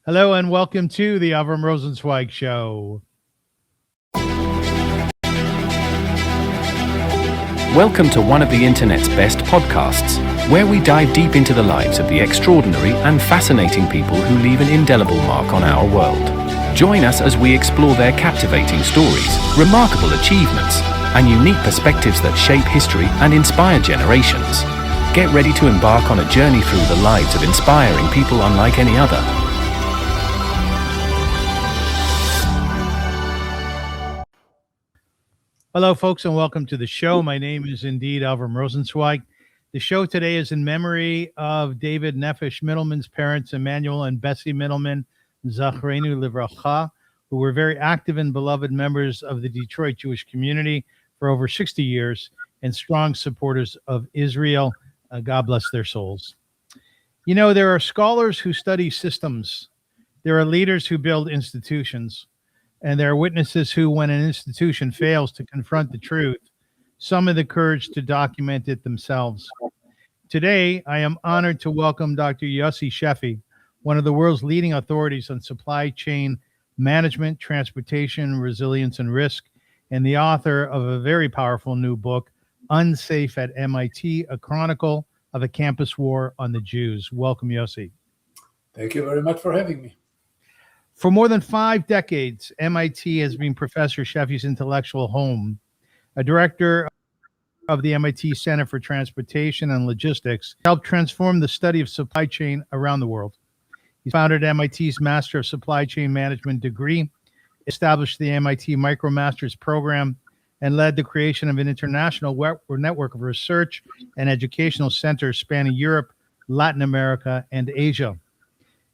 Hello and welcome to the Avrum Rosensweig Show. Welcome to one of the internet's best podcasts, where we dive deep into the lives of the extraordinary and fascinating people who leave an indelible mark on our world. Join us as we explore their captivating stories, remarkable achievements, and unique perspectives that shape history and inspire generations. Get ready to embark on a journey through the lives of inspiring people unlike any other. Hello, folks, and welcome to the show. My name is indeed Avrum Rosensweig. The show today is in memory of David Nefesh Middleman's parents, Emmanuel and Bessie Middleman, Zachrenu Livracha, who were very active and beloved members of the Detroit Jewish community for over 60 years and strong supporters of Israel. God bless their souls. You know, there are scholars who study systems. There are leaders who build institutions. And there are witnesses who, when an institution fails to confront the truth, summon the courage to document it themselves. Today, I am honored to welcome Dr. Yossi Sheffi, one of the world's leading authorities on supply chain management, transportation, resilience, and risk, and the author of a very powerful new book, Unsafe at MIT, a Chronicle of a Campus War on the Jews. Welcome, Yossi. Thank you very much for having me. For more than 5 decades, MIT has been Professor Sheffi's intellectual home. A director of the MIT Center for Transportation and Logistics, helped transform the study of supply chain around the world. He founded MIT's Master of Supply Chain Management degree, established the MIT MicroMasters program, and led the creation of an international network of research and educational centers spanning Europe, Latin America, and Asia.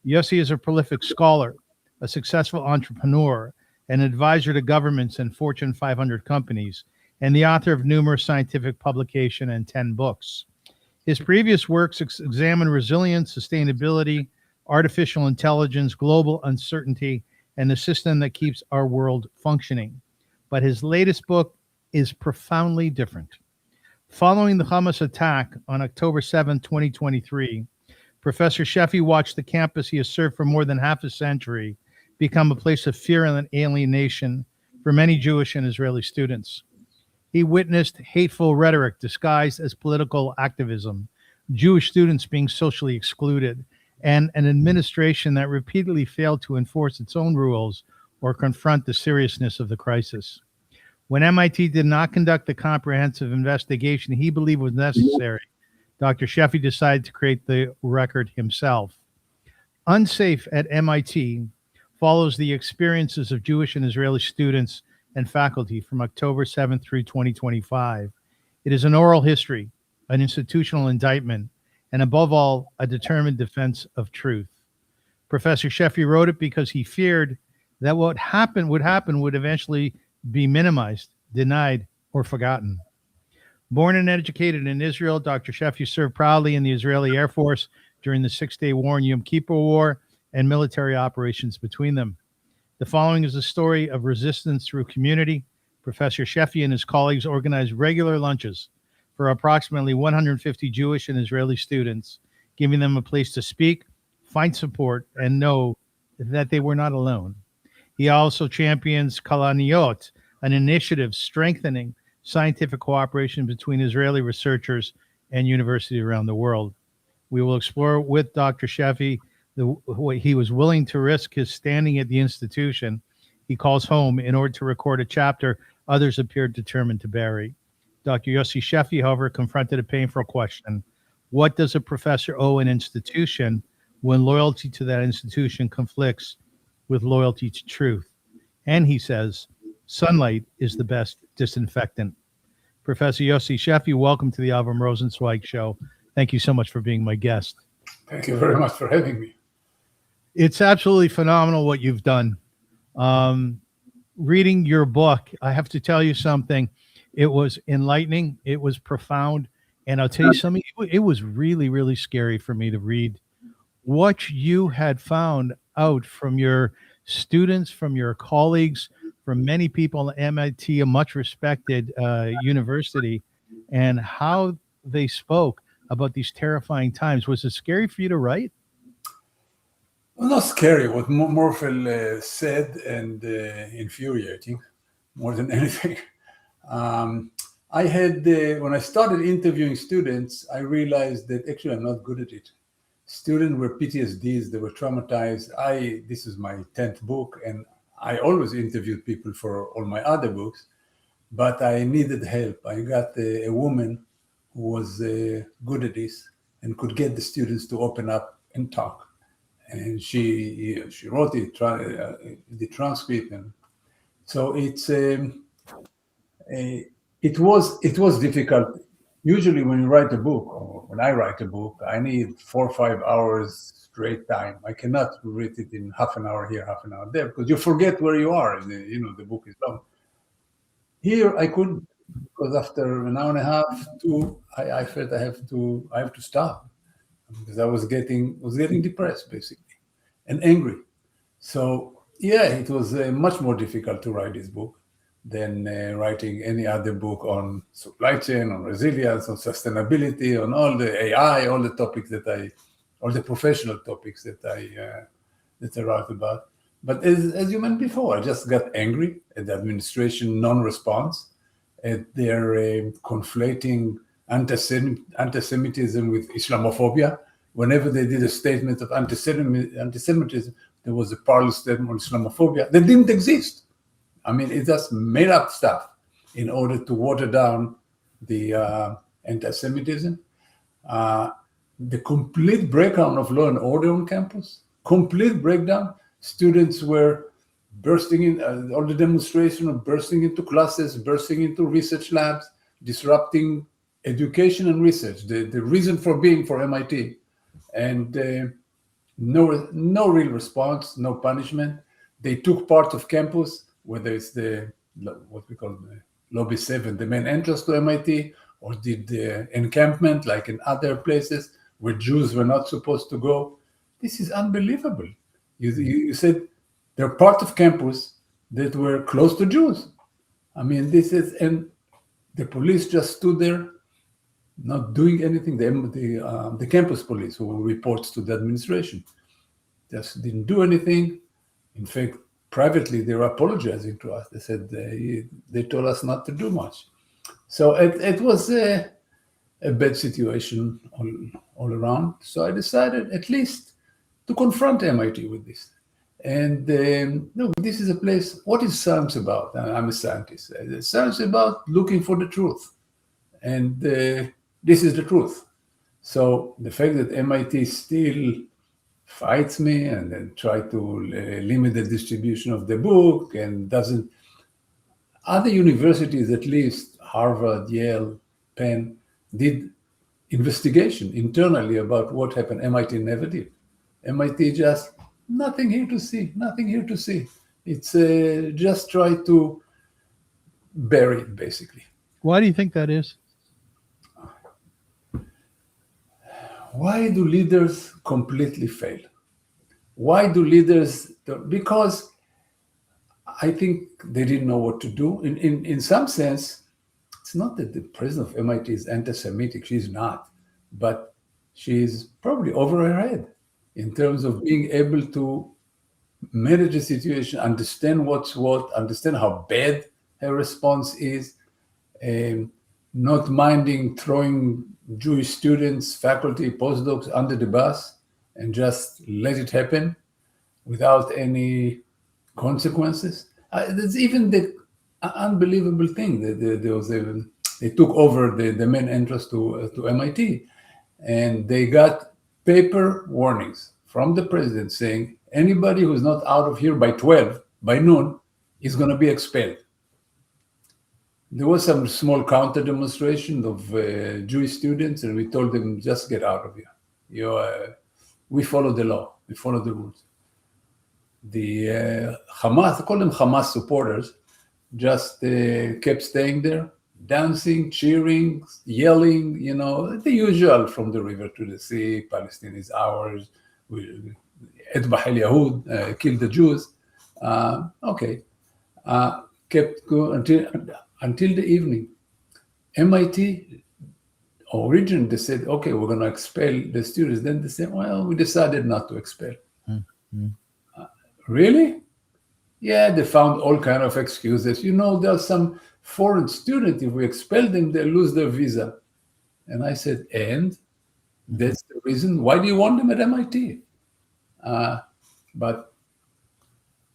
Yossi is a prolific scholar, a successful entrepreneur, an advisor to governments and Fortune 500 companies, and the author of numerous scientific publications and 10 books. His previous works examine resilience, sustainability, artificial intelligence, global uncertainty, and the system that keeps our world functioning. But his latest book is profoundly different. Following the Hamas attack on October 7, 2023, Professor Sheffi watched the campus he has served for more than half a century become a place of fear and alienation for many Jewish and Israeli students. He witnessed hateful rhetoric disguised as political activism, Jewish students being socially excluded, and an administration that repeatedly failed to enforce its own rules or confront the seriousness of the crisis. When MIT did not conduct the comprehensive investigation he believed was necessary, Dr. Sheffi decided to create the record himself. Unsafe at MIT follows the experiences of Jewish and Israeli students and faculty from October 7th through 2025. It is an oral history, an institutional indictment, and above all, a determined defense of truth. Professor Sheffi wrote it because he feared that what happened would eventually be minimized, denied, or forgotten. Born and educated in Israel, Dr. Sheffi served proudly in the Israeli Air Force during the Six-Day War and Yom Kippur War and military operations between them. The following is a story of resistance through community. Professor Sheffi and his colleagues organized regular lunches for approximately 150 Jewish and Israeli students, giving them a place to speak, find support, and know that they were not alone. He also champions Kalaniot, an initiative strengthening scientific cooperation between Israeli researchers and universities around the world. We will explore with Dr. Sheffi what he was willing to risk his standing at the institution he calls home in order to record a chapter others appeared determined to bury. Dr. Yossi Sheffi, however, confronted a painful question. What does a professor owe an institution when loyalty to that institution conflicts with loyalty to truth? And he says, sunlight is the best disinfectant. Professor Yossi Sheffi, welcome to the Avrum Rosensweig Show. Thank you so much for being my guest. Thank you very much for having me. It's absolutely phenomenal what you've done. Reading your book, I have to tell you something. It was enlightening. It was profound. And I'll tell you something, it was really, really scary for me to read what you had found out from your students, from your colleagues, from many people at MIT, a much respected university, and how they spoke about these terrifying times. Was it scary for you to write? Well, not scary. What Morphel said and infuriating, more than anything. I had, when I started interviewing students, I realized that actually I'm not good at it. Students were PTSDs, they were traumatized. This is my 10th book, and I always interviewed people for all my other books, but I needed help. I got a woman who was good at this and could get the students to open up and talk. And she wrote the transcript, and so it was difficult. Usually, when you write a book, or when I write a book, I need 4 or 5 hours straight time. I cannot read it in half an hour here, half an hour there, because you forget where you are. And the book is long. Here, I couldn't, because after an hour and a half, 2, I felt I have to stop, because I was getting depressed, basically, and angry. So yeah, it was much more difficult to write this book than writing any other book on supply chain, on resilience, on sustainability, on all the AI, all the topics all the professional topics that I write about. But as you mentioned before, I just got angry at the administration non-response, at their conflating anti-Semitism with Islamophobia. Whenever they did a statement of anti-Semitism, there was a parallel statement on Islamophobia that didn't exist. I mean, it just made up stuff in order to water down the anti-Semitism. The complete breakdown of law and order on campus, complete breakdown. Students were bursting in, all the demonstration of bursting into classes, bursting into research labs, disrupting education and research, the reason for being for MIT. And no real response, no punishment. They took part of campus, whether it's what we call the Lobby 7, the main entrance to MIT, or did the encampment like in other places where Jews were not supposed to go. This is unbelievable. You said they're part of campus that were close to Jews. I mean, and the police just stood there, not doing anything. The campus police, who reports to the administration, just didn't do anything. In fact, privately, they were apologizing to us. They said they told us not to do much. So it was a bad situation all around. So I decided at least to confront MIT with this. And no, this is a place, what is science about? I'm a scientist. Science is about looking for the truth. And this is the truth. So the fact that MIT still fights me and then try to limit the distribution of the book and doesn't, other universities, at least Harvard, Yale, Penn, did investigation internally about what happened. MIT never did. MIT just, nothing here to see, nothing here to see. It's just try to bury it, basically. Why do you think that is? Why do leaders completely fail? Why do leaders? Because I think they didn't know what to do. In some sense, it's not that the president of MIT is anti-Semitic. She's not. But she's probably over her head in terms of being able to manage the situation, understand what's what, understand how bad her response is, not minding throwing Jewish students, faculty, postdocs under the bus and just let it happen without any consequences. There's even the unbelievable thing that they took over the main entrance to MIT, and they got paper warnings from the president saying anybody who's not out of here by 12, by noon, is going to be expelled. There was some small counter demonstration of Jewish students, and we told them, just get out of here. We follow the law, we follow the rules. The Hamas, I call them Hamas supporters, just kept staying there, dancing, cheering, yelling, the usual, from the river to the sea, Palestine is ours, Etbah al-Yahud, kill the Jews. Okay. Kept going until the evening. MIT, originally they said, okay, we're going to expel the students. Then they said, well, we decided not to expel. Really? Yeah, they found all kind of excuses. There are some foreign students, if we expel them, they lose their visa. And I said, and that's the reason. Why do you want them at MIT? But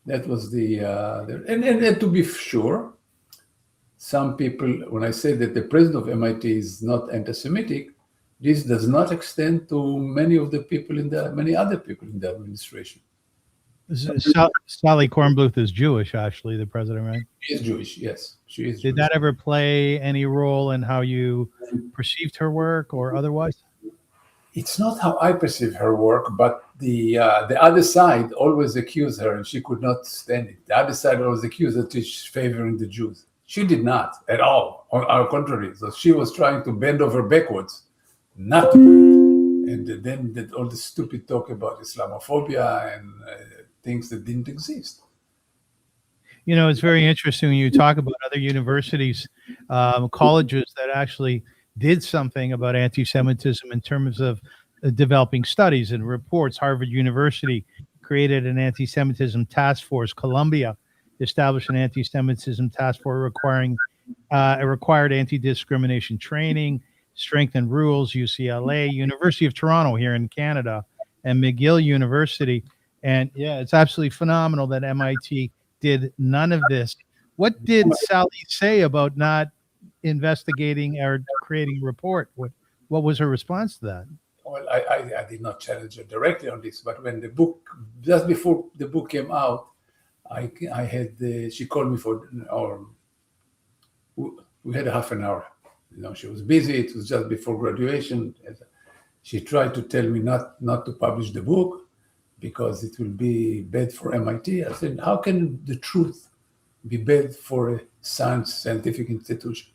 that was and to be sure, some people, when I say that the president of MIT is not anti-Semitic, this does not extend to many other people in the administration. Sally Kornbluth is Jewish, actually, the president, right? She is Jewish, yes. She is Did Jewish. that ever play any role in how you perceived her work or otherwise? It's not how I perceive her work, but the other side always accused her, and she could not stand it. The other side always accused her that she's favoring the Jews. She did not at all. On our contrary, so she was trying to bend over backwards, not to. And then did all the stupid talk about Islamophobia and things that didn't exist. It's very interesting when you talk about other universities, colleges that actually did something about anti-Semitism in terms of developing studies and reports. Harvard University created an anti-Semitism task force. Columbia established an anti-Semitism task force required anti-discrimination training, strengthened rules. UCLA, University of Toronto here in Canada, and McGill University. And yeah, it's absolutely phenomenal that MIT did none of this. What did Sally say about not investigating or creating a report? What was her response to that? Well, I did not challenge her directly on this, but when the book, just before the book came out, she called me we had a half an hour. She was busy. It was just before graduation. She tried to tell me not to publish the book because it will be bad for MIT. I said, how can the truth be bad for a scientific institution?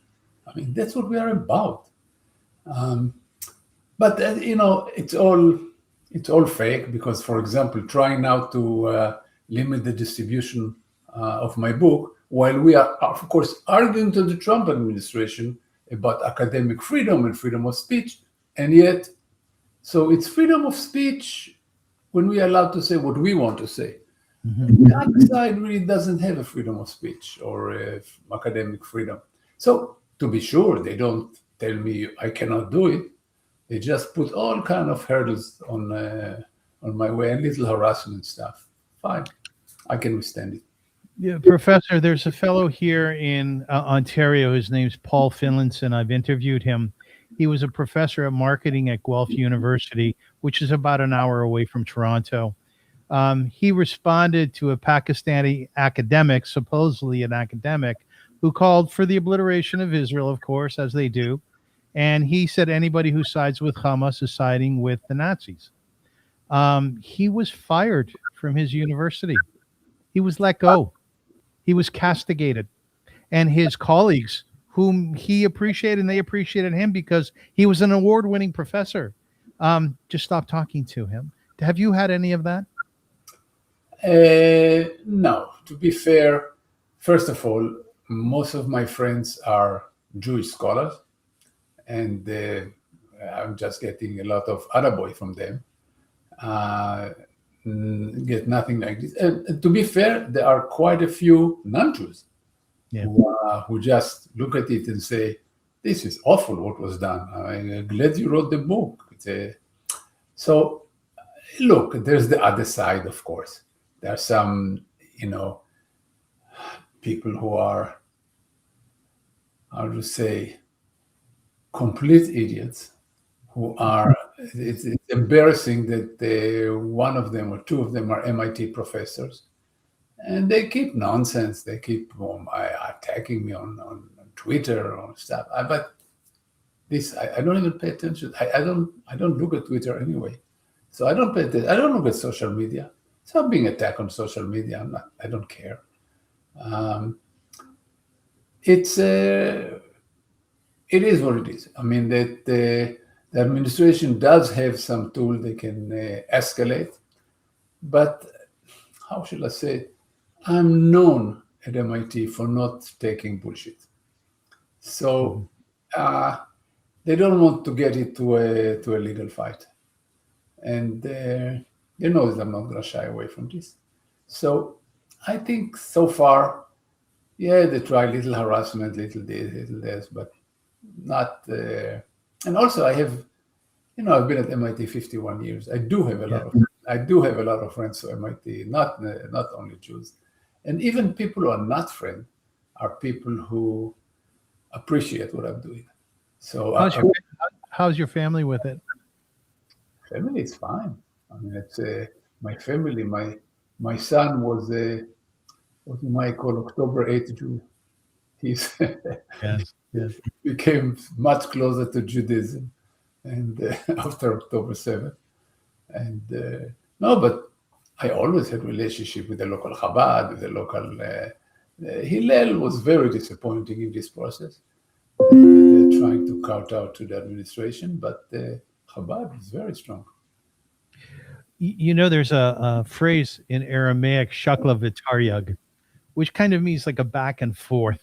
I mean, that's what we are about. But it's all fake because, for example, trying now to limit the distribution of my book, while we are, of course, arguing to the Trump administration about academic freedom and freedom of speech, and yet, so it's freedom of speech when we are allowed to say what we want to say. Mm-hmm. The other side really doesn't have a freedom of speech or academic freedom. So to be sure, they don't tell me I cannot do it. They just put all kind of hurdles on my way and little harassment stuff. Fine, I can withstand it. Yeah, Professor, there's a fellow here in Ontario. His name's Paul Finlinson. I've interviewed him. He was a professor of marketing at Guelph University, which is about an hour away from Toronto. He responded to a Pakistani academic, supposedly an academic, who called for the obliteration of Israel, of course, as they do. And he said anybody who sides with Hamas is siding with the Nazis. He was fired from his university. He was let go. He was castigated. And his colleagues, whom he appreciated, and they appreciated him because he was an award-winning professor, just stopped talking to him. Have you had any of that? No. To be fair, first of all, most of my friends are Jewish scholars, and I'm just getting a lot of attaboy from them. Get nothing like this. And to be fair, there are quite a few non-Jews who just look at it and say, this is awful what was done. I'm glad you wrote the book. So, look, there's the other side, of course. There are some, people who are, how to say, complete idiots who are, it's embarrassing that one of them or two of them are MIT professors. And they keep nonsense. They keep attacking me on Twitter or stuff. But this, I don't even pay attention. I don't look at Twitter anyway. So I don't pay attention. I don't look at social media. So I'm being attacked on social media. I don't care. It is what it is. I mean, that the administration does have some tool they can escalate. But how should I say it? I'm known at MIT for not taking bullshit. So they don't want to get it to a legal fight. And They know that I'm not going to shy away from this. So I think so far, yeah, they try little harassment, little this, little this, but not. And also, I have, I've been at MIT 51 years. I do have a lot of friends at MIT, not only Jews, and even people who are not friends are people who appreciate what I'm doing. So how's your family with it? family is fine. I mean, it's my family. My son was what you might call October 8th Jew. He's Yes. became much closer to Judaism, and after October 7th. And no, but I always had relationship with the local Chabad, with the local Hillel was very disappointing in this process. They're trying to kowtow to the administration, but Chabad is very strong. There's a phrase in Aramaic, shakla v'taryag, which kind of means like a back and forth.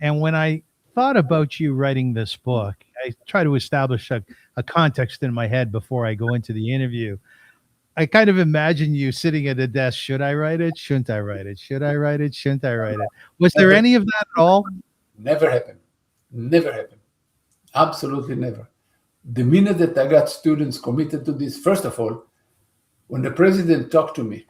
And when I thought about you writing this book, I try to establish a context in my head before I go into the interview. I kind of imagine you sitting at a desk. Should I write it? Shouldn't I write it? Should I write it? Shouldn't I write it? Was there any of that at all? Never happened. Never happened. Absolutely never. The minute that I got students committed to this, first of all, when the president talked to me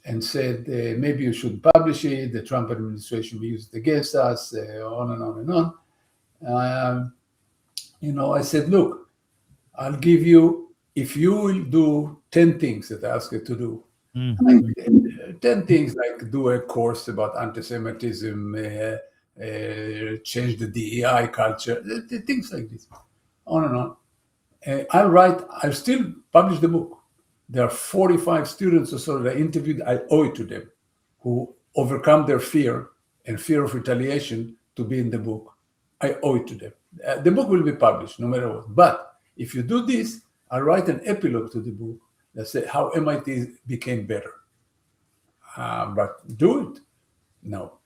and said, maybe you should publish it, the Trump administration will use it against us, on and on and on. I said, look, I'll give you, if you will do 10 things that I ask you to do, 10 things like do a course about anti-Semitism, change the DEI culture, things like this, on and on. I'll still publish the book. There are 45 students or so that I interviewed. I owe it to them, who overcome their fear and fear of retaliation to be in the book. I owe it to them. The book will be published no matter what. But if you do this, I'll write an epilogue to the book that says how MIT became better. But do it. No,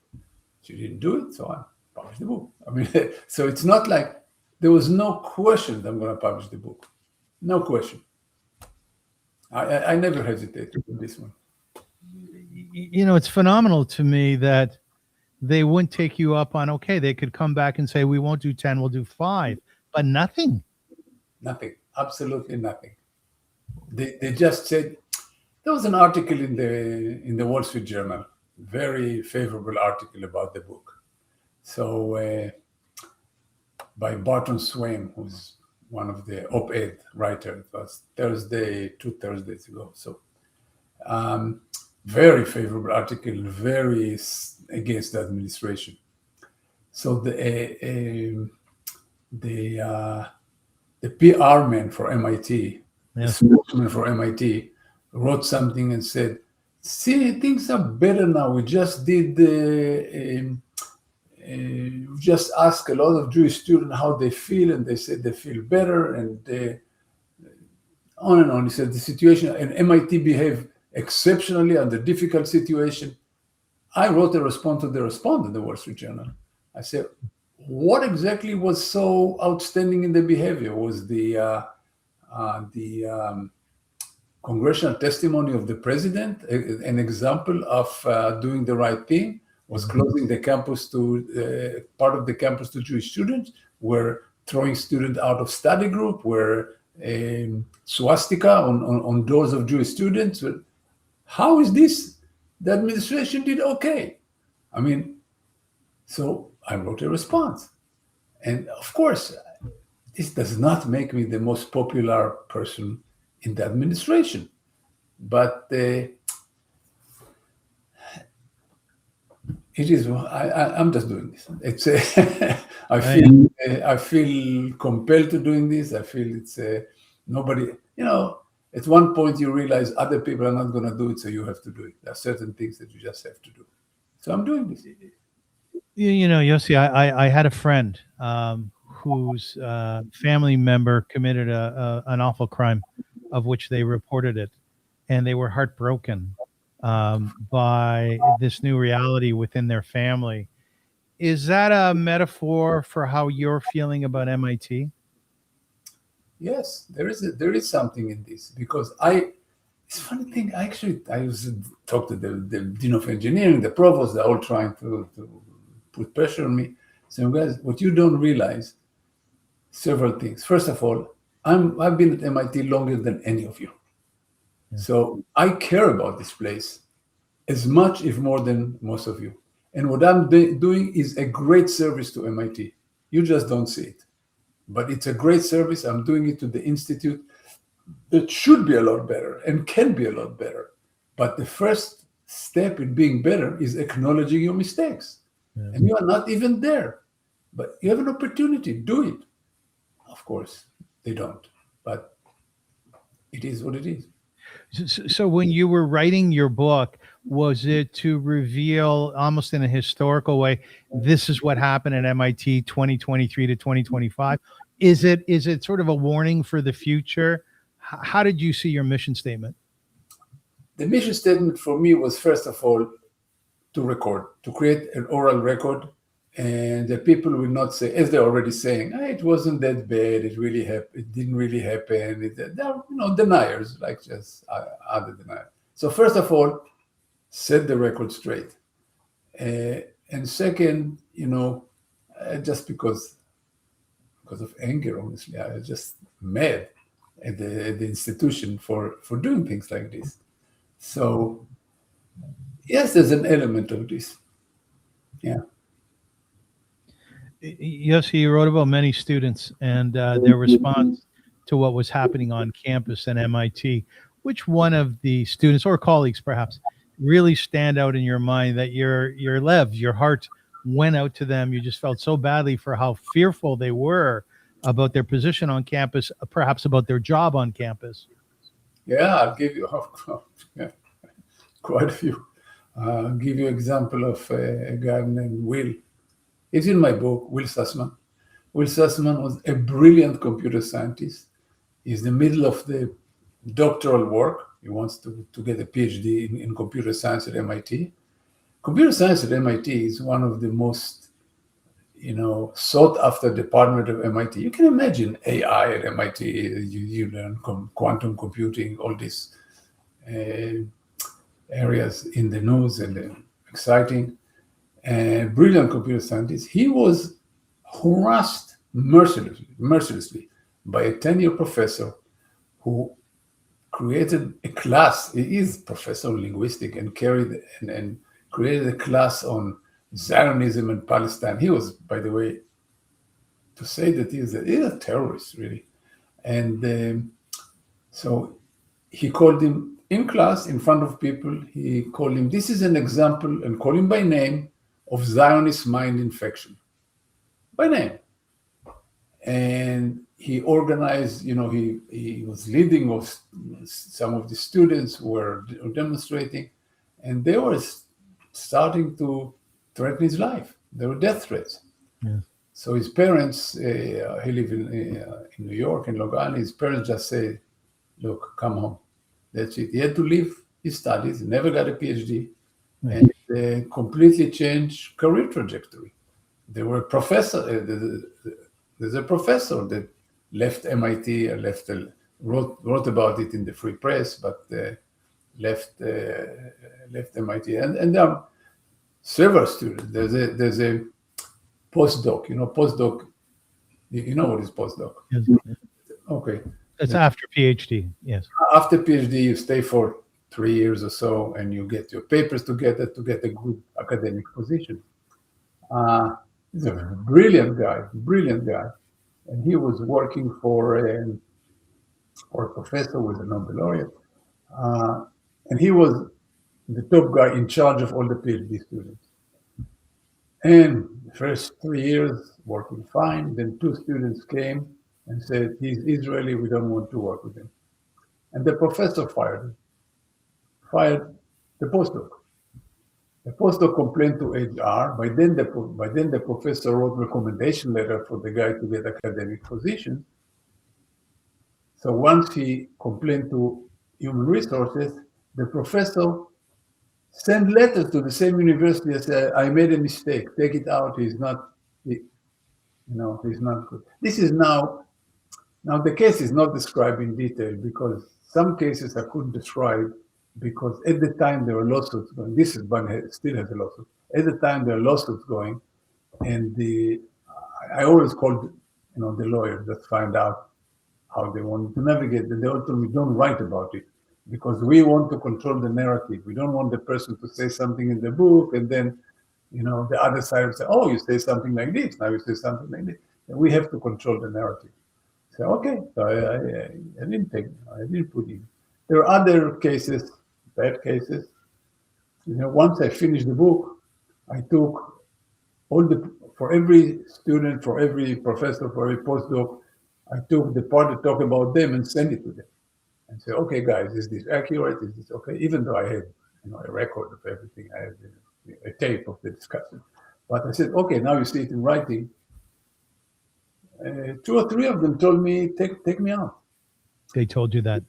she didn't do it, so I published the book. I mean, so it's not like there was no question that I'm going to publish the book. No question. I never hesitate to do this one. It's phenomenal to me that they wouldn't take you up on, okay, they could come back and say, we won't do 10, we'll do 5, but nothing. Nothing, absolutely nothing. They just said, there was an article in the Wall Street Journal, very favorable article about the book. So by Barton Swain, who's one of the op-ed writers. It was two Thursdays ago. So very favorable article, very against the administration. So the PR man for MIT, the spokesman for MIT, wrote something and said, see, things are better now. We just did just asked a lot of Jewish students how they feel, and they said they feel better, and on and on. He said the situation, and MIT behaved exceptionally under difficult situation. I wrote a response to the response in the Wall Street Journal. I said, what exactly was so outstanding in the behavior? Was the congressional testimony of the president an example of doing the right thing? Was closing the campus to part of the campus to Jewish students, were throwing students out of study group, were swastika on doors of Jewish students. How is this? The administration did okay. I mean, so I wrote a response. And of course, this does not make me the most popular person in the administration. But it is. I'm just doing this. It's. I feel compelled to doing this. I feel it's nobody. At one point you realize other people are not going to do it, so you have to do it. There are certain things that you just have to do. So I'm doing this. Yossi, I had a friend whose family member committed an awful crime, of which they reported it, and they were heartbroken by this new reality within their family. Is that a metaphor for how you're feeling about MIT? Yes, there is something in this, because it's a funny thing. I was talked to the dean of engineering, the provost. They're all trying to put pressure on me. So guys, what you don't realize, several things. First of all, I've been at MIT longer than any of you. Yeah. So I care about this place as much, if more than most of you. And what I'm doing is a great service to MIT. You just don't see it. But it's a great service. I'm doing it to the institute that should be a lot better and can be a lot better. But the first step in being better is acknowledging your mistakes. Yeah. And you are not even there. But you have an opportunity. Do it. Of course, they don't. But it is what it is. So when you were writing your book, was it to reveal almost in a historical way, this is what happened at MIT 2023 to 2025? Is it sort of a warning for the future? How did you see your mission statement? The mission statement for me was, first of all, to record, to create an oral record, and the people will not say, as they're already saying, it wasn't that bad, it didn't really happen. They're deniers, like just other deniers. So first of all, set the record straight. And second, just because of anger, honestly, I was just mad at the institution for doing things like this. So yes, there's an element of this. Yeah. Yossi, you wrote about many students and their response to what was happening on campus at MIT. Which one of the students or colleagues, perhaps, really stand out in your mind that your heart went out to them? You just felt so badly for how fearful they were about their position on campus, perhaps about their job on campus. Yeah, I'll give you quite a few. I'll give you an example of a guy named Will. It's in my book, Will Sussman. Will Sussman was a brilliant computer scientist. He's in the middle of the doctoral work. He wants to get a PhD in computer science at MIT. Computer science at MIT is one of the most, sought after department of MIT. You can imagine AI at MIT. You learn quantum computing, all these areas in the news and exciting. Brilliant computer scientist. He was harassed mercilessly by a 10-year professor who created a class. He is professor of linguistics and created a class on Zionism and Palestine. He was, by the way, to say that he's a terrorist, really. And so he called him in class, in front of people. He called him, this is an example, and called him by name, of Zionist mind infection, by name. And he organized, he was leading of some of the students who were demonstrating, and they were starting to threaten his life. There were death threats. Yeah. So his parents, he lived in New York, in Long Island, his parents just say, look, come home. That's it. He had to leave his studies, never got a PhD, and completely changed career trajectory. There were there's a professor that left MIT, wrote about it in the Free Press, but left MIT. And there are several students. There's a postdoc. Postdoc. You know what is postdoc? Yes. Okay. It's after PhD. Yes. After PhD, you stay for 3 years or so, and you get your papers together to get a good academic position. He's a brilliant guy, and he was working for a professor with a Nobel laureate, and he was the top guy in charge of all the PhD students. And the first 3 years working fine. Then 2 students came and said, he's Israeli, we don't want to work with him. And the professor fired the postdoc. The postdoc complained to HR. By then the professor wrote recommendation letter for the guy to get academic position. So once he complained to human resources, the professor sent letters to the same university and said, I made a mistake, take it out, he's not good. This is now the case is not described in detail because some cases I couldn't describe because at the time there were lawsuits going. This is still has a lawsuit. At the time there are lawsuits going, and I always called, the lawyer that find out how they want to navigate. And they all told me, don't write about it because we want to control the narrative. We don't want the person to say something in the book and then, the other side will say, oh, you say something like this. Now you say something like this. And we have to control the narrative. So, okay. So I didn't put in. There are other cases, bad cases. Once I finished the book, I took for every student, for every professor, for every postdoc, I took the part that talked about them and sent it to them and say, okay, guys, is this accurate? Is this okay? Even though I had, a record of everything, I had a tape of the discussion. But I said, okay, now you see it in writing. 2 or 3 of them told me, take me out. They told you that.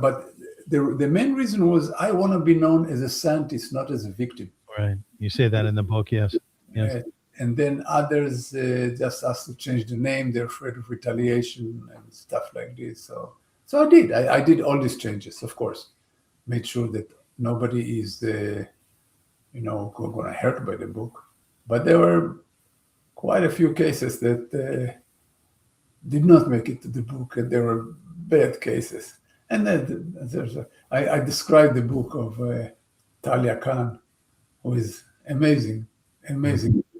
But the main reason was I want to be known as a scientist, not as a victim. Right. You say that in the book, yes. Yes. And then others just asked to change the name. They're afraid of retaliation and stuff like this. So I did. I did all these changes, of course. Made sure that nobody is, going to hurt by the book. But there were quite a few cases that did not make it to the book, and there were bad cases. And then I described the book of Talia Khan, who is amazing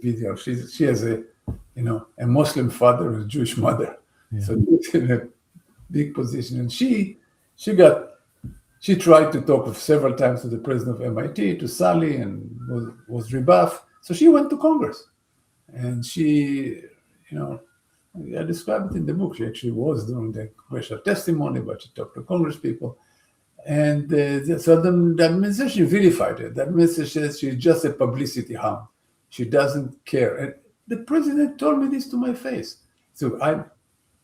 video. She has a Muslim father and a Jewish mother, so she's in a big position. And she tried to talk several times to the president of MIT, to Sally, and was rebuffed. So she went to Congress, and she, I described it in the book. She actually was doing the congressional testimony, but she talked to Congress people. And so the administration vilified her. The administration says she's just a publicity hound. She doesn't care. And the president told me this to my face. So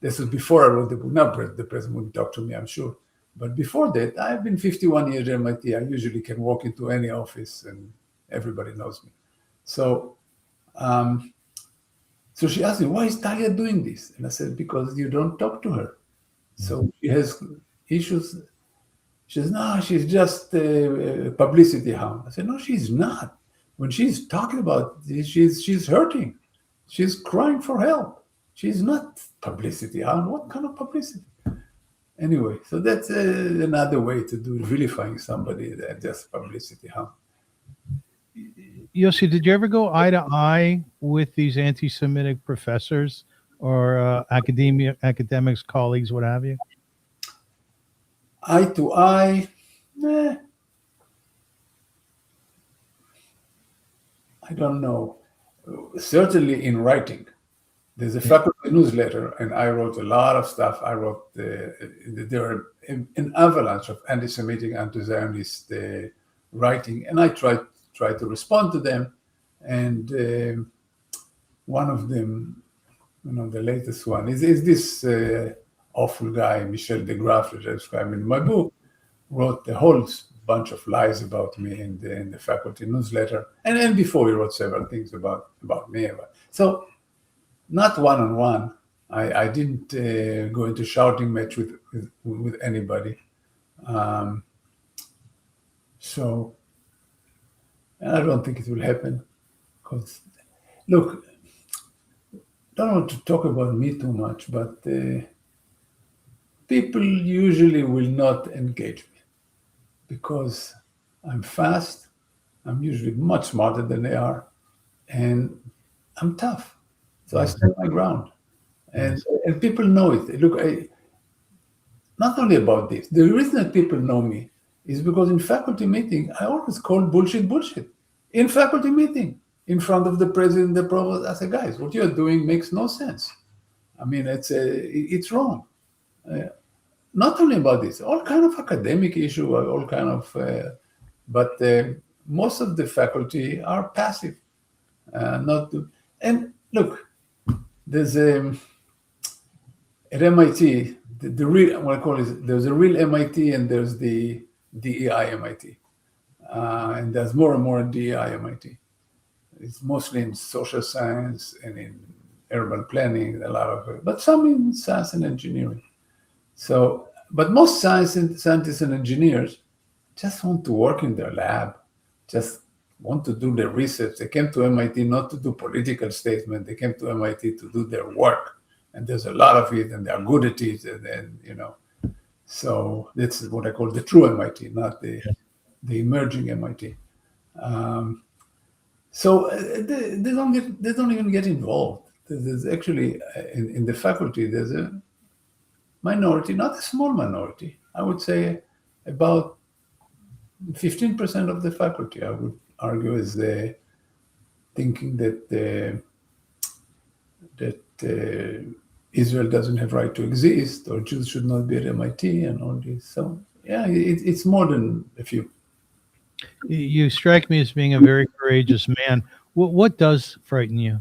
this was before I wrote the book. Now the president wouldn't talk to me, I'm sure. But before that, I've been 51 years at MIT. I usually can walk into any office and everybody knows me. So so she asked me, why is Talia doing this? And I said, because you don't talk to her. So she has issues. She says, no, she's just a publicity hound. I said, no, she's not. When she's talking about this, she's hurting. She's crying for help. She's not publicity hound. What kind of publicity? Anyway, so that's another way to do vilifying somebody that just publicity hound. Yossi, did you ever go eye to eye with these anti-Semitic professors or academics, colleagues, what have you? Eye to eye, I don't know. Certainly in writing. There's a faculty newsletter, and I wrote a lot of stuff. I wrote, there were an avalanche of anti-Semitic, anti-Zionist writing, and I tried to respond to them. And one of them, the latest one, is this awful guy, Michel de Graaf, that I described in my book, wrote a whole bunch of lies about me in the faculty newsletter. And then before, he wrote several things about me. So not one-on-one. I didn't go into shouting match with anybody. So and I don't think it will happen. Because, look, don't want to talk about me too much, but people usually will not engage me because I'm fast, I'm usually much smarter than they are, and I'm tough. So I stand my ground. And people know it. Look, not only about this, the reason that people know me is because in faculty meeting, I always call bullshit. In faculty meeting, in front of the president, the provost, I say, guys, what you're doing makes no sense. I mean, it's wrong. Not only about this, all kind of academic issue, all kind of, but most of the faculty are passive. And look, there's at MIT, the real, what I call it, there's a real MIT and there's the DEI MIT. And there's more and more DEI MIT. It's mostly in social science and in urban planning, a lot of it, but some in science and engineering. So but most scientists and engineers just want to work in their lab, just want to do their research. They came to MIT not to do political statement. They came to MIT to do their work, and there's a lot of it, and they are good at it, and so this is what I call the true MIT, not the emerging MIT. So they don't even get involved. There's actually in the faculty there's a minority, not a small minority. I would say about 15% of the faculty, I would argue, is thinking that Israel doesn't have right to exist, or Jews should not be at MIT, and all this. So yeah, it's more than a few. You strike me as being a very courageous man. What does frighten you?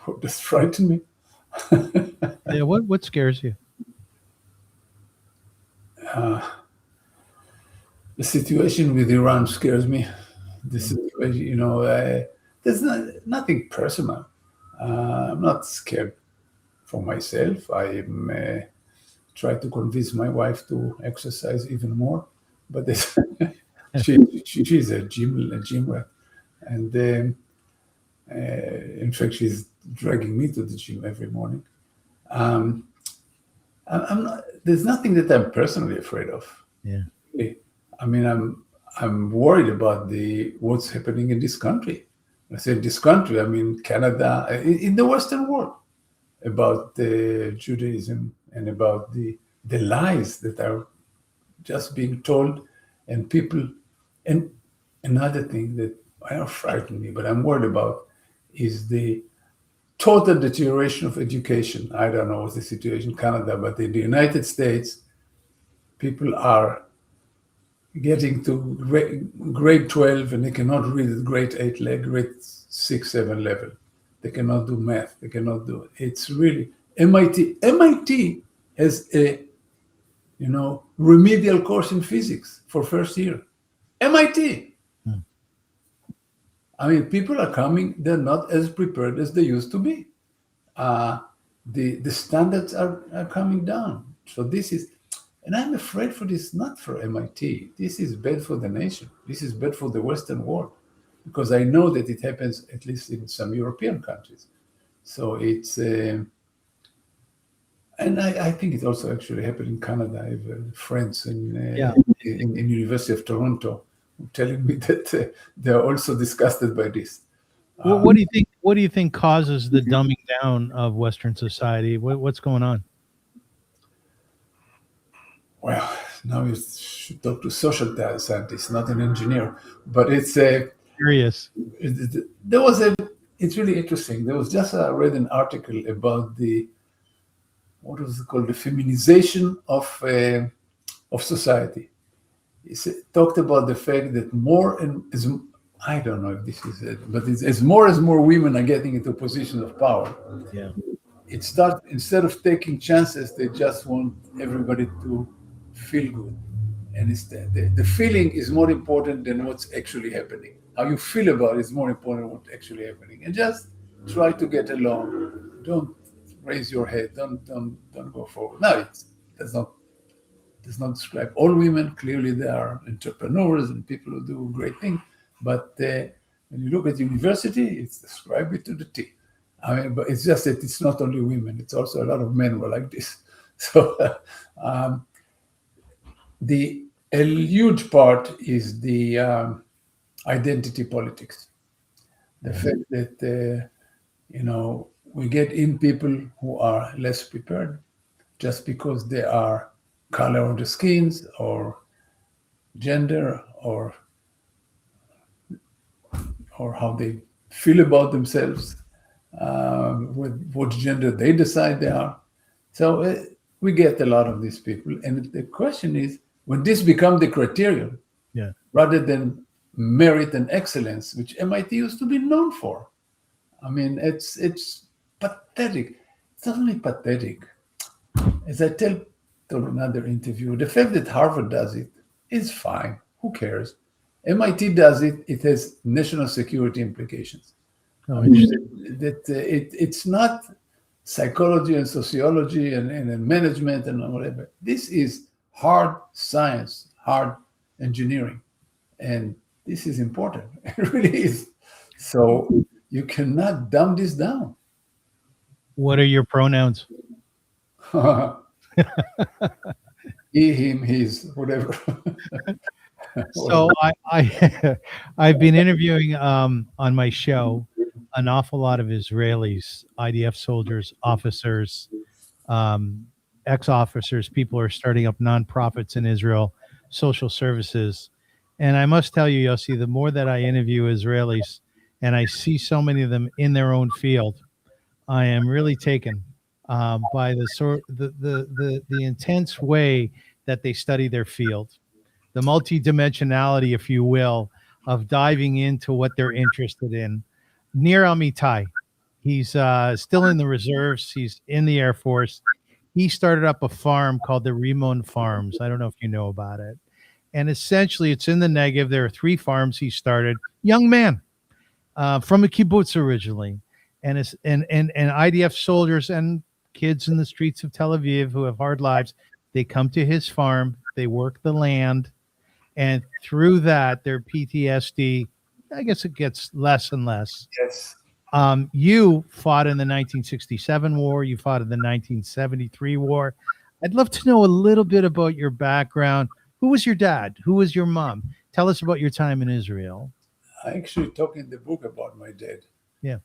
What does frighten me? Yeah, what scares you? The situation with Iran scares me. The situation, there's nothing personal. I'm not scared for myself. I try to convince my wife to exercise even more, but she's a gym rat, and in fact, she's dragging me to the gym every morning. I'm not. There's nothing that I'm personally afraid of. Yeah. I mean, I'm worried about what's happening in this country. When I say this country, I mean Canada, in the Western world, about Judaism and about the lies that are just being told, and people. And another thing that I don't frighten me, but I'm worried about is the total deterioration of education. I don't know what's the situation in Canada, but in the United States, people are getting to grade 12 and they cannot read at grade 8, grade 6, 7 level. They cannot do math. They cannot do it. It's really MIT. MIT has a remedial course in physics for first year. MIT. I mean, people are coming. They're not as prepared as they used to be. The standards are coming down. So this is. And I'm afraid for this, not for MIT. This is bad for the nation. This is bad for the Western world, because I know that it happens at least in some European countries. So it's, and I think it also actually happened in Canada. I have friends in University of Toronto telling me that they are also disgusted by this. What do you think causes the dumbing down of Western society? What's going on? Well, now you should talk to social scientists, not an engineer. But it's curious. It's really interesting. There was just I read an article about what was it called, the feminization of society. It talked about the fact that I don't know if this is it, but as more women are getting into positions of power, it starts, instead of taking chances, they just want everybody to feel good. And it's the feeling is more important than what's actually happening. How you feel about it is more important than what's actually happening. And just try to get along. Don't raise your head. Don't go forward. No, it does not describe all women. Clearly, there are entrepreneurs and people who do great things. But when you look at university, it's described it to the T. I mean, but it's just that it's not only women. It's also a lot of men who are like this. So a huge part is the identity politics. The fact that, we get in people who are less prepared just because they are color of the skins or gender or how they feel about themselves, with what gender they decide they are. So we get a lot of these people. And the question is, when this becomes the criterion, rather than merit and excellence, which MIT used to be known for. I mean, it's pathetic. It's not only pathetic. As I tell another interview, the fact that Harvard does it is fine. Who cares? MIT does it. It has national security implications. Oh, interesting. It's not psychology and sociology and management and whatever. This is hard science, hard engineering. And this is important. It really is. So you cannot dumb this down. What are your pronouns? He, him, his, whatever. So I've been interviewing on my show an awful lot of Israelis, IDF soldiers, officers, ex-officers, people who are starting up nonprofits in Israel, social services. And I must tell you, Yossi, the more that I interview Israelis and I see so many of them in their own field, I am really taken by the intense way that they study their field, the multidimensionality, if you will, of diving into what they're interested in. Nir Amitai, he's still in the reserves. He's in the Air Force. He started up a farm called the Rimon Farms. I don't know if you know about it. And essentially, it's in the Negev. There are 3 farms he started. Young man from a kibbutz originally. And IDF soldiers and kids in the streets of Tel Aviv who have hard lives, they come to his farm, they work the land, and through that, their PTSD, I guess it gets less and less. Yes. You fought in the 1967 war, you fought in the 1973 war. I'd love to know a little bit about your background. Who was your dad? Who was your mom? Tell us about your time in Israel. I actually talk in the book about my dad. Yeah.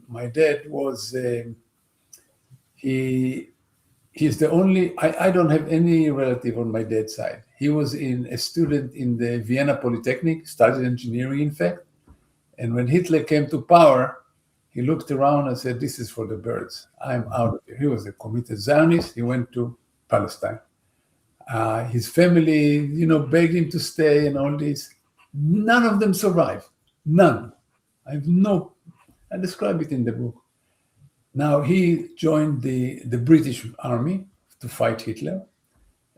My dad was, he's the only, I don't have any relative on my dad's side. He was a student in the Vienna Polytechnic, studied engineering, in fact. And when Hitler came to power, he looked around and said, this is for the birds. I'm out of here. He was a committed Zionist. He went to Palestine. His family, begged him to stay and all this. None of them survived. None. I describe it in the book. Now, he joined the British army to fight Hitler,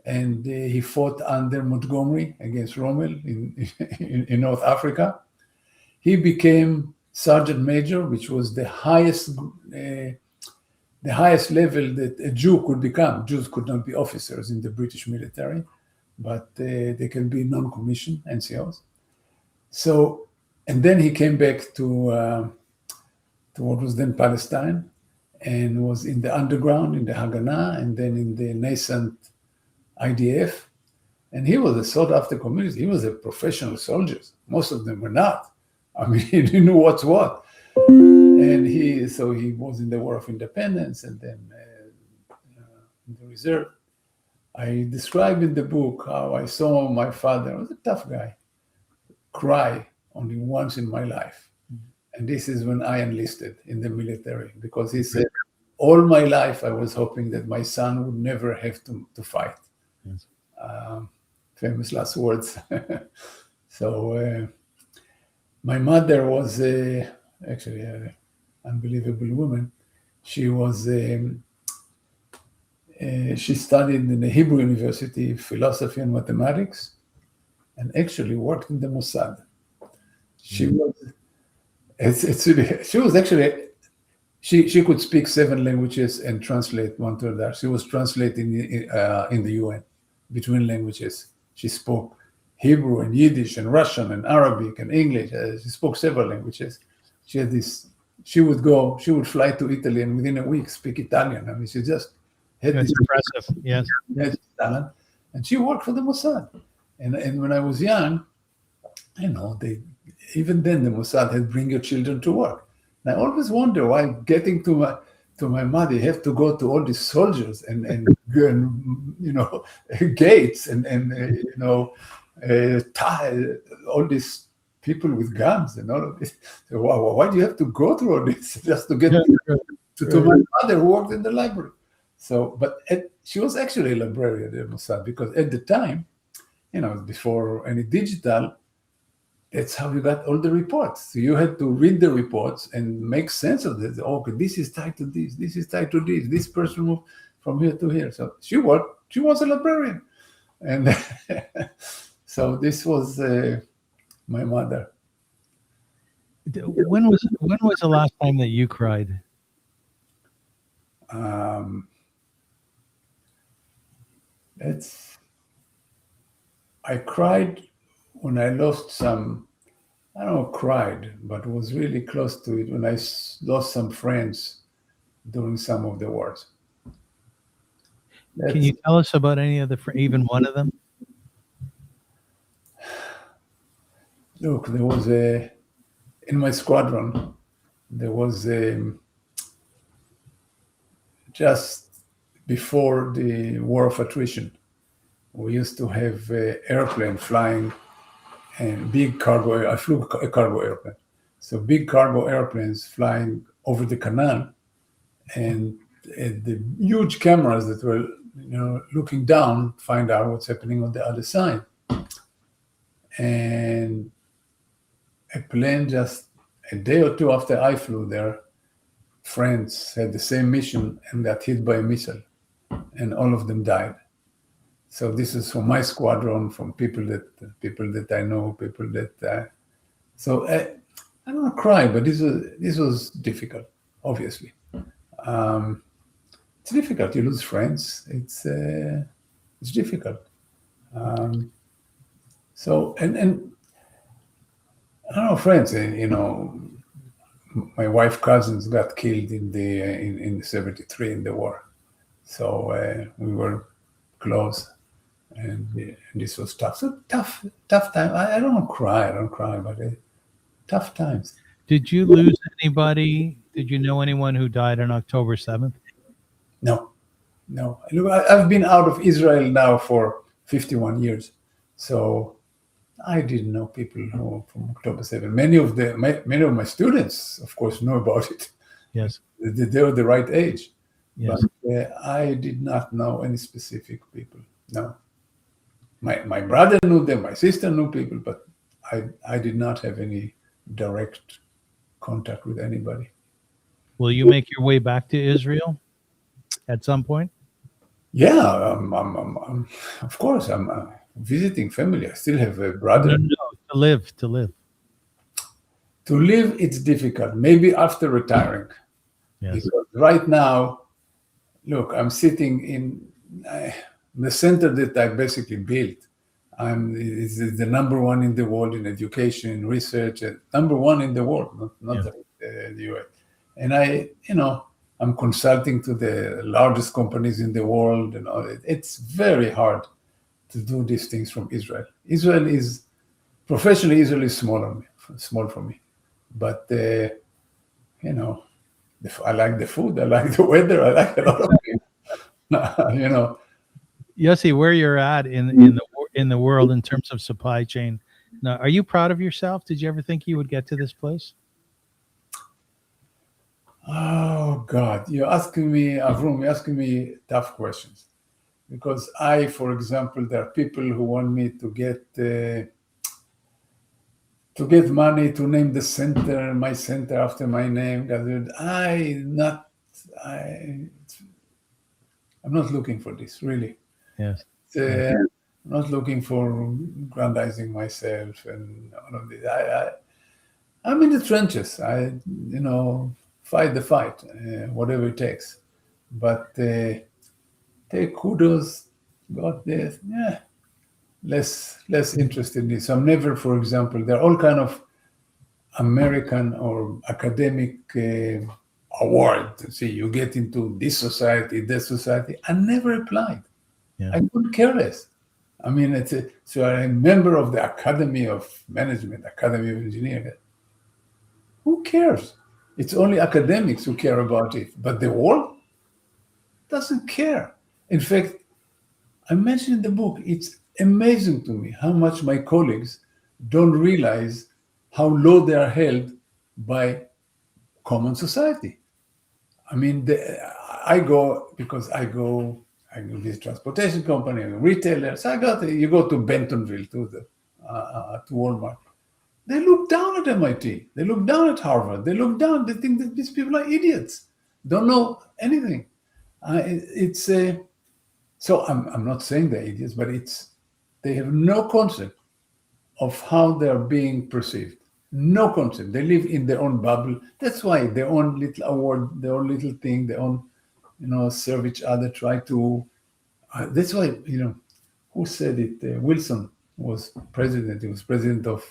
and he fought under Montgomery against Rommel in North Africa. He became sergeant major, which was the highest level that a Jew could become. Jews could not be officers in the British military, but they can be non-commissioned NCOs. So, and then he came back to what was then Palestine, and was in the underground, in the Haganah, and then in the nascent IDF. And he was a sought-after community. He was a professional soldier. Most of them were not. I mean, he knew what's what. And he was in the War of Independence and then in the reserve. I describe in the book how I saw my father, he was a tough guy, cry only once in my life. And this is when I enlisted in the military, because he said, all my life I was hoping that my son would never have to fight. Yes. Famous last words. So my mother was actually an unbelievable woman. She was she studied in the Hebrew University, philosophy and mathematics, and actually worked in the Mossad. She could speak 7 languages and translate one to another. She was translating in the UN between languages. She spoke Hebrew and Yiddish and Russian and Arabic and English. She spoke several languages. She had this. She would fly to Italy and within a week speak Italian. I mean, she just had That's this impressive. Yes. talent, and she worked for the Mossad. And when I was young, even then the Mossad had bring your children to work. And I always wonder why getting to my mother, you have to go to all these soldiers and gates and all these people with guns and all of this. So why do you have to go through all this just to get to my mother who worked in the library? So, but she was actually a librarian at Mossad, because at the time, before any digital, that's how you got all the reports. So you had to read the reports and make sense of this. Okay, this is tied to this. This is tied to this. This person moved from here to here. So she was a librarian, and so this was my mother. When was the last time that you cried? I cried when I lost some. I don't know, cried, but was really close to it when I lost some friends during some of the wars. Can you tell us about any of even one of them? Look, there was in my squadron, there was just before the war of attrition, we used to have airplane flying and big cargo. I flew a cargo airplane, so big cargo airplanes flying over the canal, and the huge cameras that were, looking down, find out what's happening on the other side. And a plane just a day or two after I flew there, friends had the same mission and got hit by a missile, and all of them died. So this is from my squadron, from people that I know, people that. So I don't cry, but this was difficult. Obviously, it's difficult. You lose friends. It's difficult. So and I don't know, friends. My wife's cousins got killed in the 73 in the war. So we were close, and this was tough. So tough time. I don't cry, but tough times. Did you lose anybody? Did you know anyone who died on October 7th? No. Look, I've been out of Israel now for 51 years, so I didn't know people who from October 7th. Many of my students, of course, know about it. Yes, they were the right age. Yes. But I did not know any specific people. No. My brother knew them, my sister knew people, but I did not have any direct contact with anybody. Will you make your way back to Israel at some point? Yeah, I'm of course, I'm visiting family. I still have a brother. No, to live. To live, it's difficult. Maybe after retiring. Yes. Because right now, look, I'm sitting in the center that I basically built. It's the number one in the world in education, in research, number one in the world, not the US. And I'm consulting to the largest companies in the world, and all. It's very hard to do these things from Israel. Israel is small for me, but I like the food, I like the weather, I like a lot of things. Yossi, where you're at in the world in terms of supply chain. Now, are you proud of yourself? Did you ever think you would get to this place? Oh God, Avrum, you're asking me tough questions. Because for example, there are people who want me to get money to name my center after my name. I'm not looking for this, really. Yes. I'm not looking for grandizing myself and all of this. I'm in the trenches. I fight the fight, whatever it takes. But take kudos, God, less interested in this. I'm never, for example, there are all kind of American or academic awards. See, you get into this society, that society. I never applied. Yeah. I couldn't care less. I mean, so I'm a member of the Academy of Management, Academy of Engineering. Who cares? It's only academics who care about it, but the world doesn't care. In fact, I mentioned in the book, it's amazing to me how much my colleagues don't realize how low they are held by common society. I mean, I go this transportation company, a retailer. So you go to Bentonville, to Walmart. They look down at MIT. They look down at Harvard. They look down. They think that these people are idiots. Don't know anything. So I'm not saying they're idiots, but they have no concept of how they're being perceived. No concept. They live in their own bubble. That's why their own little award, their own little thing, their own serve each other, try to. That's why, who said it? Wilson was president. He was president of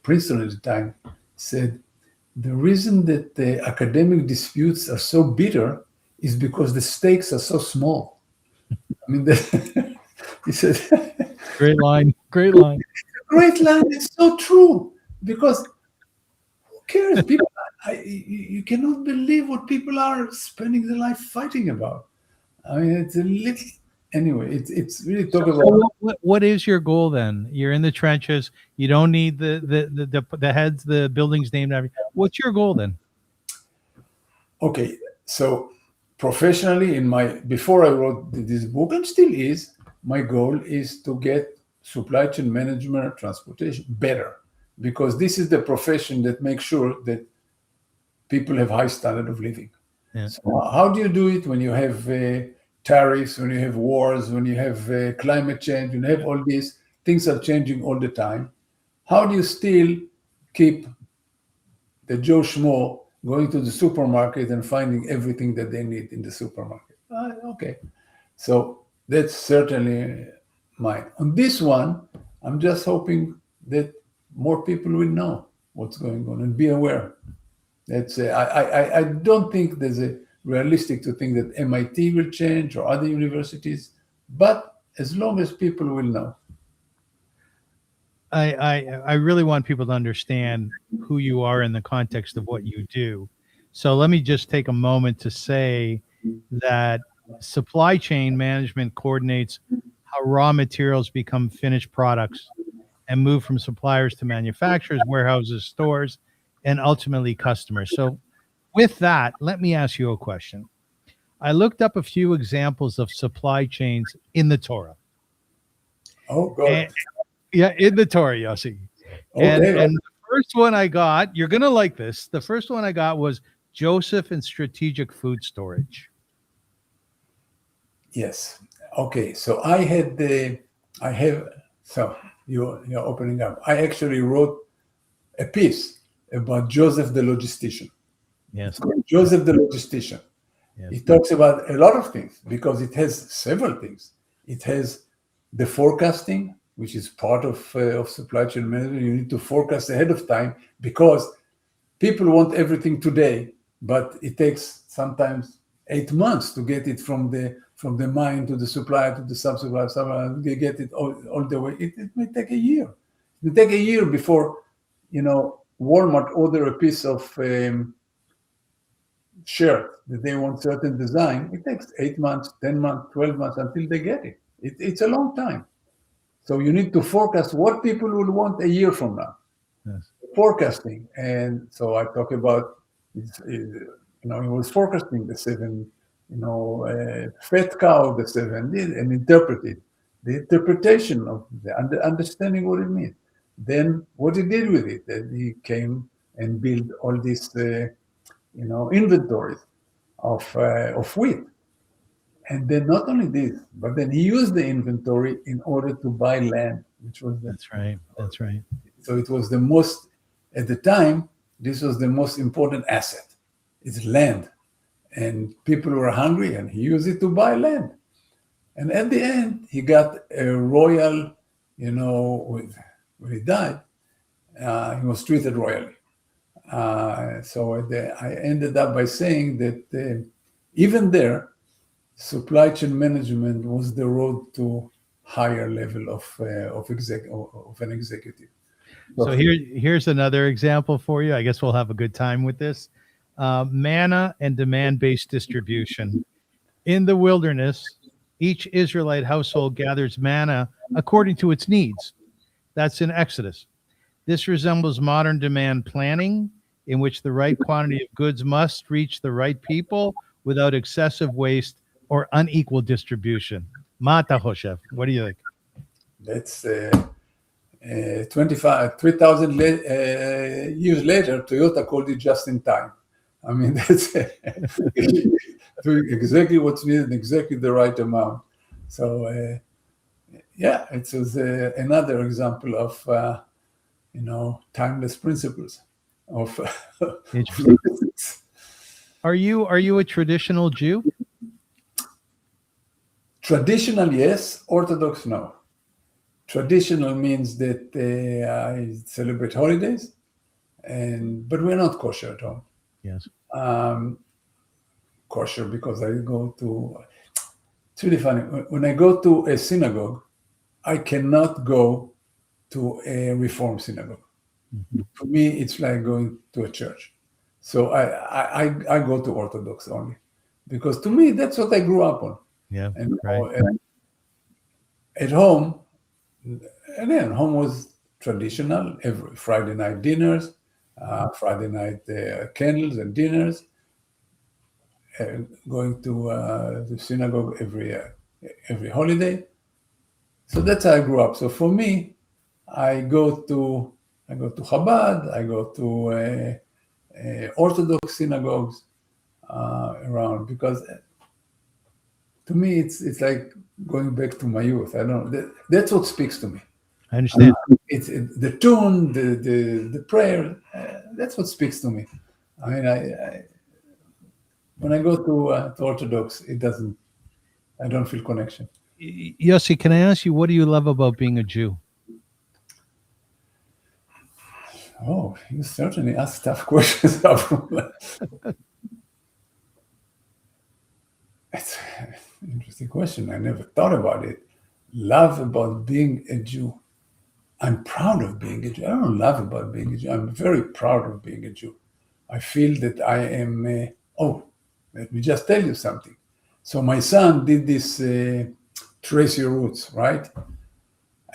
Princeton at the time. Said the reason that the academic disputes are so bitter is because the stakes are so small. I mean, he said, Great line. Great line. Great line. It's so true, because who cares? People, you cannot believe what people are spending their life fighting about. I mean, it's a little. Anyway, it's really talk about. What is your goal then? You're in the trenches. You don't need the heads, the buildings named after you. What's your goal then? Okay, so professionally, before I wrote this book, and still is, my goal is to get supply chain management, transportation better, because this is the profession that makes sure that people have high standard of living. Yeah. So how do you do it when you have tariffs, when you have wars, when you have climate change, when you have all these things are changing all the time? How do you still keep the Joe Schmo going to the supermarket and finding everything that they need in the supermarket? Okay, so that's certainly mine. On this one, I'm just hoping that more people will know what's going on and be aware. That's I don't think there's a realistic to think that MIT will change or other universities, but as long as people will know. I really want people to understand who you are in the context of what you do. So let me just take a moment to say that supply chain management coordinates how raw materials become finished products and move from suppliers to manufacturers, warehouses, stores, and ultimately customers. So with that, let me ask you a question. I looked up a few examples of supply chains in the Torah. Oh, God. Yeah, in the Torah, Yossi. Okay. And the first one I got, you're going to like this. The first one I got was Joseph and Strategic Food Storage. Yes. Okay. So you're opening up. I actually wrote a piece about Joseph the logistician. Yes. Joseph the logistician. Yes. It talks about a lot of things because it has several things. It has the forecasting, which is part of supply chain management. You need to forecast ahead of time because people want everything today, but it takes sometimes 8 months to get it from the mine to the supplier to the sub-supplier. They get it all the way. It may take a year. It may take a year before, Walmart order a piece of shirt that they want certain design. It takes 8 months, 10 months, 12 months until they get it. It's a long time. So you need to forecast what people will want a year from now. Yes. Forecasting. And so I talk about, he was forecasting the 7, fat cow, the 7, and interpret it. The interpretation of the understanding what it means. Then what he did with it, that he came and built all these, inventories of wheat. And then not only this, but then he used the inventory in order to buy land, which was That's right. That's right. So it was at the time, this was the most important asset. It's land. And people were hungry and he used it to buy land. And at the end, he got a royal, when he died, he was treated royally. So I ended up by saying that even there, supply chain management was the road to higher level of an executive. So here's another example for you. I guess we'll have a good time with this. Manna and demand-based distribution. In the wilderness, each Israelite household gathers manna according to its needs. That's in Exodus. This resembles modern demand planning, in which the right quantity of goods must reach the right people without excessive waste or unequal distribution. Mata Hoshev, what do you think? That's 3,000 years later, Toyota called it just in time. I mean, that's doing exactly what's needed, exactly the right amount. So, it was another example of, timeless principles of. Interesting. Are you a traditional Jew? Traditional, yes. Orthodox, no. Traditional means that I celebrate holidays, but we're not kosher at home. Yes. Kosher because I go to. It's really funny. When I go to a synagogue, I cannot go to a Reform synagogue. Mm-hmm. For me, it's like going to a church. So I go to Orthodox only, because to me that's what I grew up on. Yeah. And Right. at home, again, home was traditional. Every Friday night dinners, Friday night candles and dinners. Going to the synagogue every holiday. So that's how I grew up. So for me, I go to Chabad. I go to Orthodox synagogues around, because to me it's like going back to my youth. I don't know. That's what speaks to me. I understand. It's the tune, the prayer. That's what speaks to me. I mean, I when I go to Orthodox, it doesn't. I don't feel connection. Yossi, can I ask you, what do you love about being a Jew? Oh, you certainly ask tough questions, Avrum. It's an interesting question. I never thought about it. Love about being a Jew. I'm proud of being a Jew. I don't love about being a Jew. I'm very proud of being a Jew. I feel that I am. Let me just tell you something. So my son did this trace your roots, right?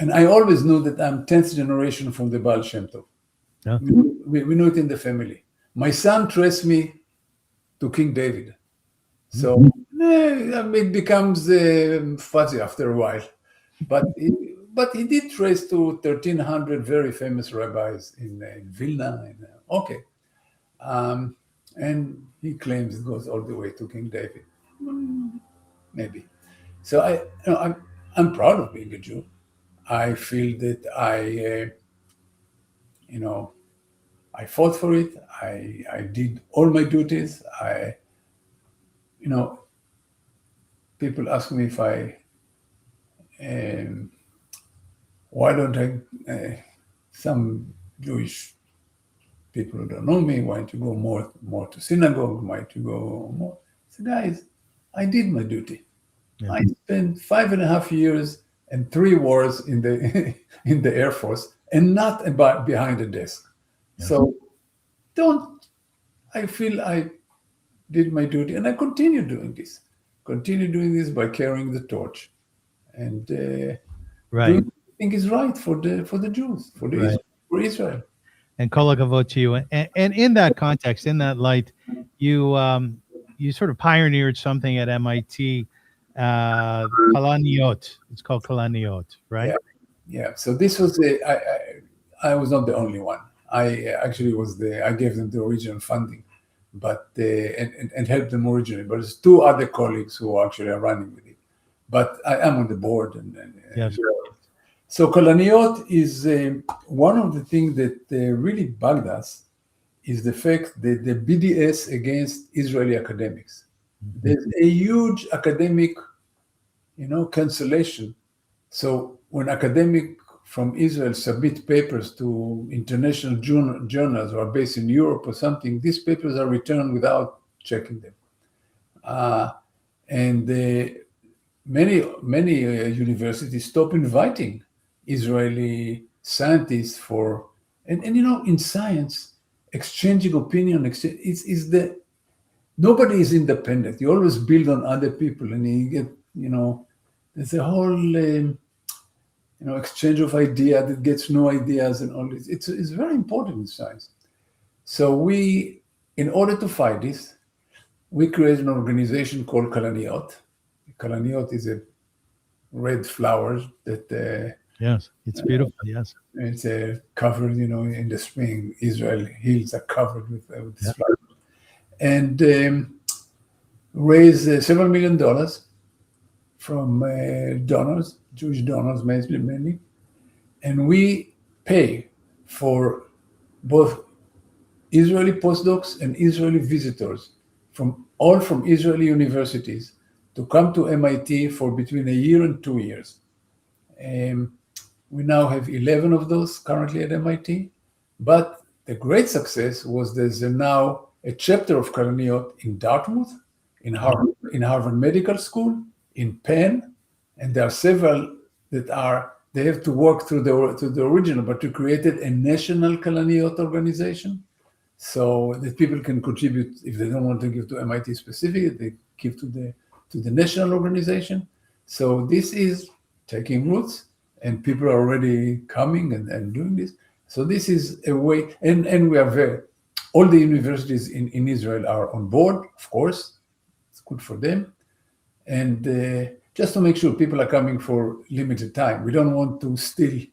And I always knew that I'm 10th generation from the Baal Shem Tov. Yeah. We knew it in the family. My son traced me to King David. So it becomes fuzzy after a while. But he did trace to 1,300 very famous rabbis in Vilna. And he claims it goes all the way to King David. Maybe. So I'm proud of being a Jew. I feel that I fought for it. I did all my duties. People ask me if why don't I, some Jewish people who don't know me, why don't you go more to synagogue? Why don't you go more? So guys, I did my duty. Yeah. I spent 5.5 years and 3 wars in the in the Air Force, and not behind a desk. Yeah. So I feel I did my duty, and I continue doing this. Continue doing this by carrying the torch, and right. doing what I think is right for the Jews, for Israel. And kol hakavod to you. And in that context, in that light, you sort of pioneered something at MIT, Kalaniot. It's called Kalaniot, right? Yeah. So this was I was not the only one. I actually I gave them the original funding, but and helped them originally. But there's 2 other colleagues who actually are running with it. But I am on the board. Yes. So Kalaniot is one of the things that really bugged us is the fact that the BDS against Israeli academics. Mm-hmm. There's a huge academic, cancellation. So when academic from Israel submit papers to international journals or are based in Europe or something, these papers are returned without checking them. And many universities stop inviting Israeli scientists and in science, exchanging opinion nobody is independent. You always build on other people, and you get there's a whole exchange of ideas that gets new ideas and all this. It's very important in science. So in order to fight this, we created an organization called Kalaniot. Kalaniot is a red flower that yes, it's beautiful. Yes, it's covered. In the spring, Israel hills are covered with this flower, and raised several $1 million from donors, Jewish donors mainly, and we pay for both Israeli postdocs and Israeli visitors from Israeli universities to come to MIT for between a year and 2 years. We now have 11 of those currently at MIT, but the great success was there's now a chapter of Kalaniyot in Dartmouth, in Harvard Medical School, in Penn, and there are several that they have to work through the original, but we created a national Kalaniyot organization so that people can contribute. If they don't want to give to MIT specifically, they give to the national organization. So this is taking roots, and people are already coming and doing this. So this is a way, and we are all the universities in Israel are on board, of course. It's good for them. And just to make sure people are coming for limited time. We don't want to steal,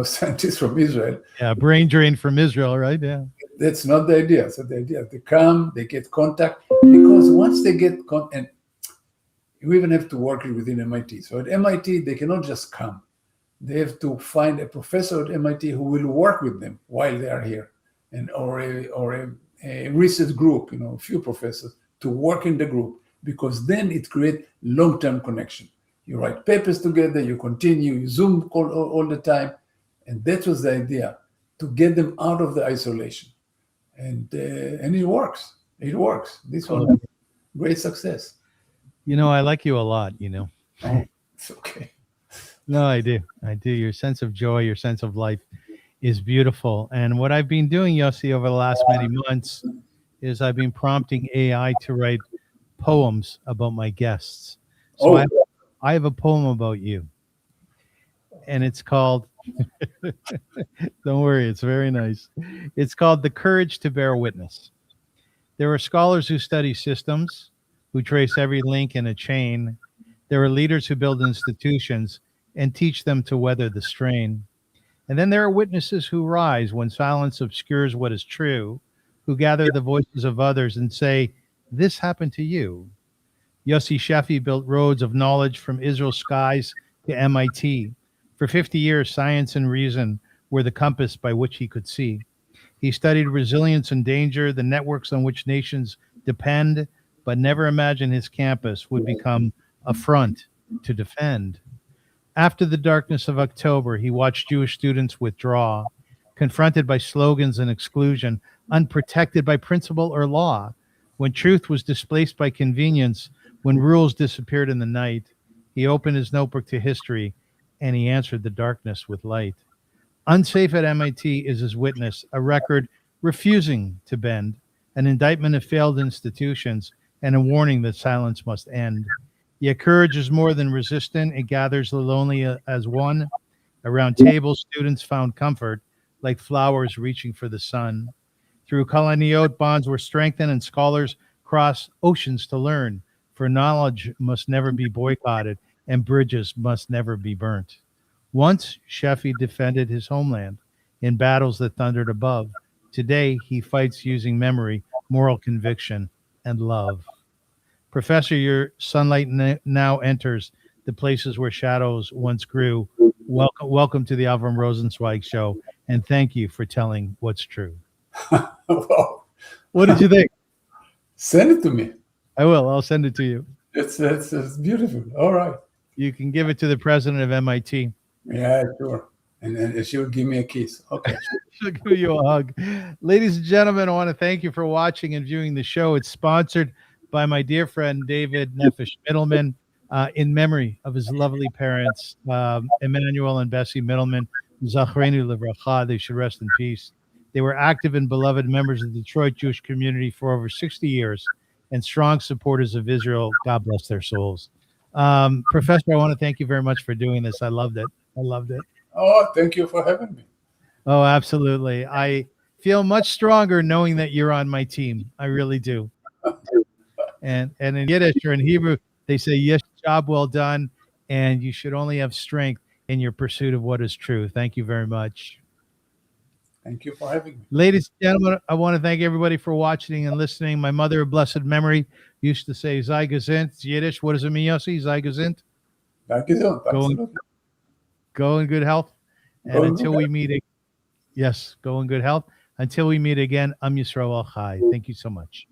scientists from Israel. Yeah, brain drain from Israel, right? Yeah. That's not the idea. So the idea, they come, they get contact, because once they get and we even have to work within MIT. So at MIT, they cannot just come. They have to find a professor at MIT who will work with them while they are here, or a research group, a few professors to work in the group, because then it creates long-term connection. You write papers together, you continue, you Zoom call all the time, and that was the idea, to get them out of the isolation, and it works. It works. This was a great success. I like you a lot. Oh, it's okay. No, I do. Your sense of joy, your sense of life is beautiful. And what I've been doing, Yossi, over the last many months is I've been prompting AI to write poems about my guests. So I have a poem about you. And it's called, don't worry, it's very nice. It's called The Courage to Bear Witness. There are scholars who study systems, who trace every link in a chain. There are leaders who build institutions and teach them to weather the strain. And then there are witnesses who rise when silence obscures what is true, who gather the voices of others and say, this happened to you. Yossi Sheffi built roads of knowledge from Israel's skies to MIT. For 50 years, science and reason were the compass by which he could see. He studied resilience and danger, the networks on which nations depend, but never imagined his campus would become a front to defend. After the darkness of October, he watched Jewish students withdraw, confronted by slogans and exclusion, unprotected by principle or law. When truth was displaced by convenience, when rules disappeared in the night, he opened his notebook to history and he answered the darkness with light. Unsafe at MIT is his witness, a record refusing to bend, an indictment of failed institutions, and a warning that silence must end. Yet courage is more than resistant. It gathers the lonely as one. Around tables, students found comfort, like flowers reaching for the sun. Through Kalaniyot, bonds were strengthened, and scholars cross oceans to learn, for knowledge must never be boycotted, and bridges must never be burnt. Once, Sheffi defended his homeland in battles that thundered above. Today, he fights using memory, moral conviction, and love. Professor, your sunlight now enters the places where shadows once grew. Welcome to the Avrum Rosensweig Show, and thank you for telling what's true. Wow. What did you think? Send it to me. I will. I'll send it to you. It's beautiful. All right. You can give it to the president of MIT. Yeah, sure. And she will give me a kiss. Okay. She'll give you a hug. Ladies and gentlemen, I want to thank you for watching and viewing the show. It's sponsored by my dear friend David Nefesh Middleman, in memory of his lovely parents, Emmanuel and Bessie Middleman. Zachrenu Livracha, they should rest in peace. They were active and beloved members of the Detroit Jewish community for over 60 years and strong supporters of Israel. God bless their souls. Professor, I want to thank you very much for doing this. I loved it. Oh, thank you for having me. Oh, absolutely. I feel much stronger knowing that you're on my team. I really do. And in Yiddish or in Hebrew, they say, yes, job well done, and you should only have strength in your pursuit of what is true. Thank you very much. Thank you for having me. Ladies and gentlemen, I want to thank everybody for watching and listening. My mother of blessed memory used to say, Sei gesund. It's Yiddish. What does it mean, Yossi? Sei gesund? Go in good health. And until we meet, yes, go in good health. Until we meet again, Am Yisrael Chai. Thank you so much.